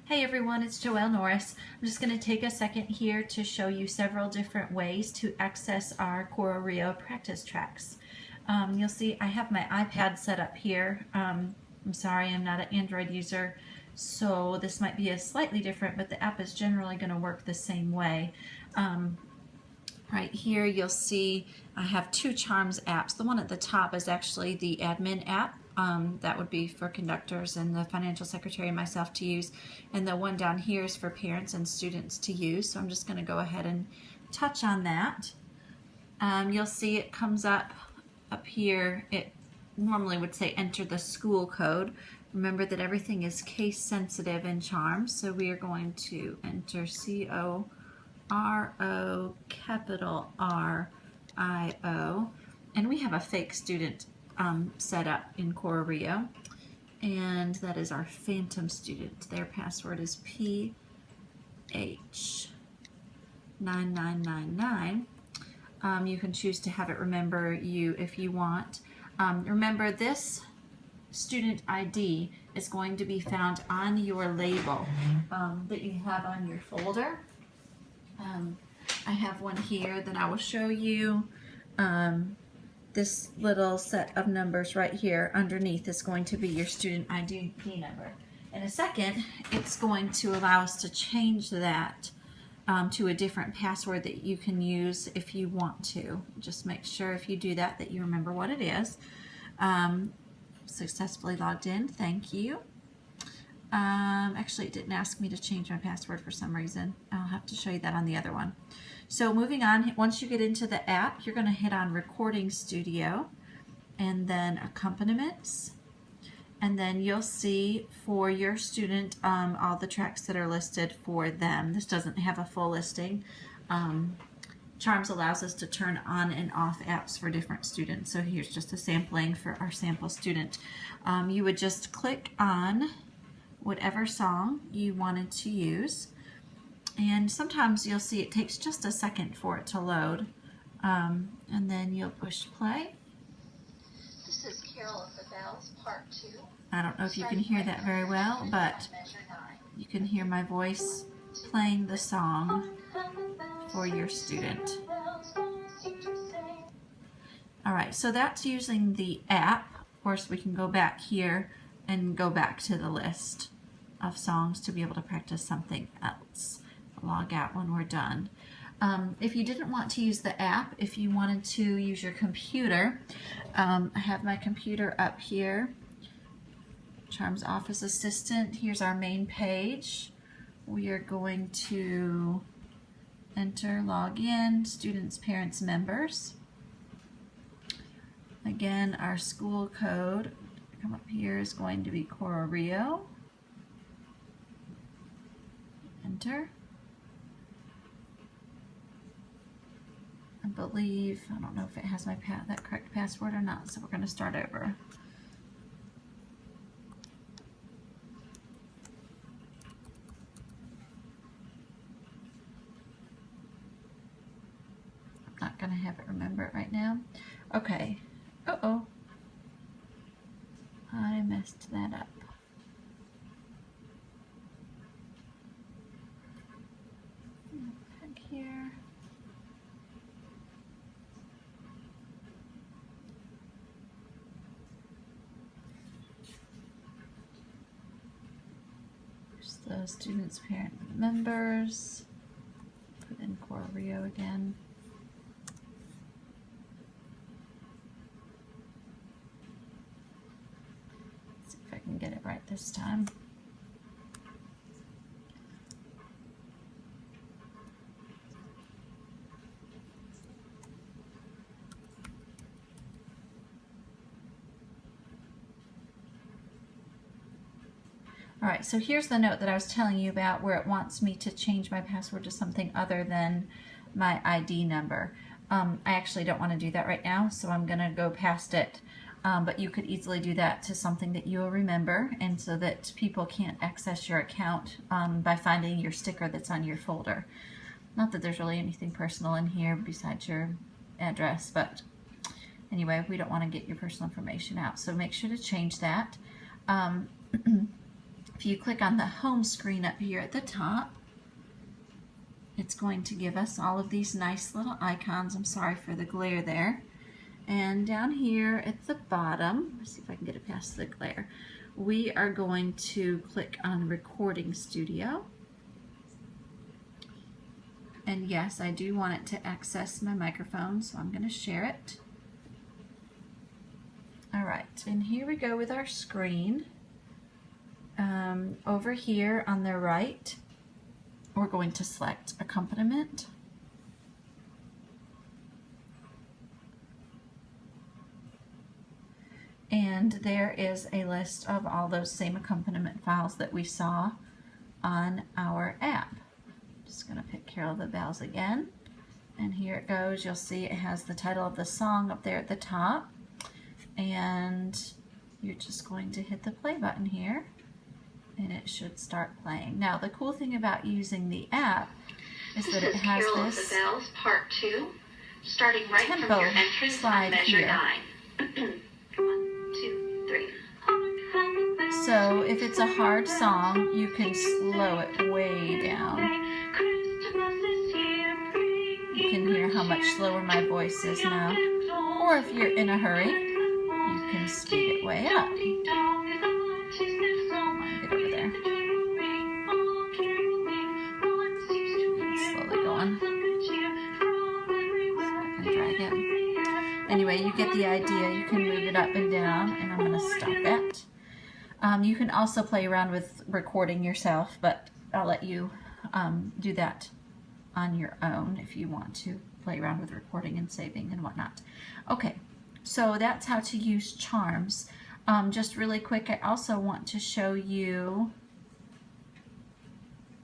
Hey everyone, it's Joelle Norris. I'm just going to take a second here to show you several different ways to access our Coro Rio practice tracks. You'll see I have my iPad set up here. I'm sorry, I'm not an Android user, so this might be a slightly different, but the app is generally going to work the same way. Right here you'll see I have two Charms apps. The one at the top is actually the admin app. That would be for conductors and the financial secretary and myself to use. And the one down here is for parents and students to use. So I'm just going to go ahead and touch on that. You'll see it comes up here. It normally would say enter the school code. Remember that everything is case sensitive in Charms. So we are going to enter CORO capital RIO, and we have a fake student set up in Coro Rio, and that is our phantom student. Their password is PH9999. You can choose to have it remember you if you want. Remember, this student ID is going to be found on your label that you have on your folder. I have one here that I will show you. This little set of numbers right here underneath is going to be your student ID number. In a second, it's going to allow us to change that to a different password that you can use if you want to. Just make sure if you do that that you remember what it is. Successfully logged in, thank you. Actually, it didn't ask me to change my password for some reason. I'll have to show you that on the other one. So moving on, once you get into the app, you're going to hit on Recording Studio and then Accompaniments. And then you'll see for your student all the tracks that are listed for them. This doesn't have a full listing. Charms allows us to turn on and off apps for different students. So here's just a sampling for our sample student. You would just click on whatever song you wanted to use, and sometimes you'll see it takes just a second for it to load, and then you'll push play. This is Carol of the Bells, Part 2. I don't know if you can hear that very well, but you can hear my voice playing the song for your student. Alright, so that's using the app. Of course, we can go back here and go back to the list of songs to be able to practice something else. Log out when we're done. If you didn't want to use the app, if you wanted to use your computer, I have my computer up here. Charms Office Assistant. Here's our main page. We are going to enter, log in, students, parents, members. Again, our school code, come up here, is going to be Coro Rio. Enter. I believe, I don't know if it has my that correct password or not, so we're going to start over. I'm not going to have it remember it right now. Okay. Uh-oh. I messed that up. Back here. There's the students, parent, members. Put in Coro Rio again. See if I can get it right this time. Alright, so here's the note that I was telling you about where it wants me to change my password to something other than my ID number. I actually don't want to do that right now, so I'm going to go past it. But you could easily do that to something that you'll remember, and so that people can't access your account by finding your sticker that's on your folder. Not that there's really anything personal in here besides your address, but anyway, we don't want to get your personal information out, so make sure to change that. If you click on the home screen up here at the top, it's going to give us all of these nice little icons. I'm sorry for the glare there. And down here at the bottom, let's see if I can get it past the glare, we are going to click on Recording Studio. And yes, I do want it to access my microphone, so I'm going to share it. Alright, and here we go with our screen. Over here on the right, we're going to select Accompaniment. And there is a list of all those same accompaniment files that we saw on our app. Just going to pick Carol of the Bells again. And here it goes. You'll see it has the title of the song up there at the top. And you're just going to hit the play button here. And it should start playing. Now, the cool thing about using the app is that it has Carol this of the Bells, Part 2, starting right from tempo your entrance slide on measure here. 9. 1, 2, 3. So if it's a hard song, you can slow it way down. You can hear how much slower my voice is now. Or if you're in a hurry, you can speed it way up. Come on, get over there. It's slowly going. So I can drag it. Anyway, you get the idea. You can move it up and down, and I'm going to stop that. You can also play around with recording yourself, but I'll let you do that on your own if you want to play around with recording and saving and whatnot. Okay, so that's how to use Charms. Just really quick, I also want to show you,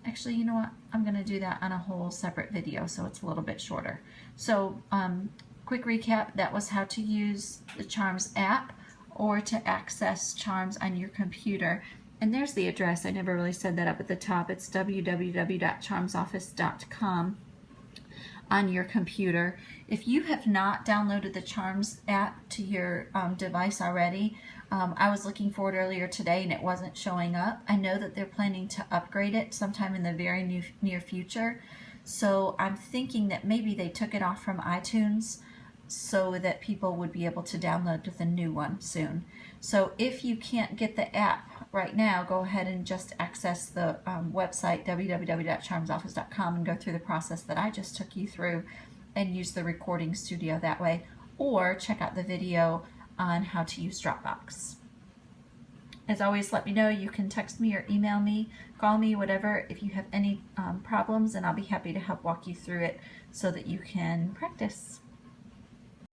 actually, you know what, I'm going to do that on a whole separate video, so it's a little bit shorter. So, quick recap, that was how to use the Charms app or to access Charms on your computer. And there's the address. I never really said that up at the top. It's www.charmsoffice.com on your computer. If you have not downloaded the Charms app to your device already, I was looking for it earlier today and it wasn't showing up. I know that they're planning to upgrade it sometime in the very near future. So I'm thinking that maybe they took it off from iTunes so that people would be able to download the new one soon. So if you can't get the app right now, go ahead and just access the website www.charmsoffice.com and go through the process that I just took you through and use the recording studio that way, or check out the video on how to use Dropbox. As always, let me know. You can text me or email me, call me, whatever, if you have any problems, and I'll be happy to help walk you through it so that you can practice.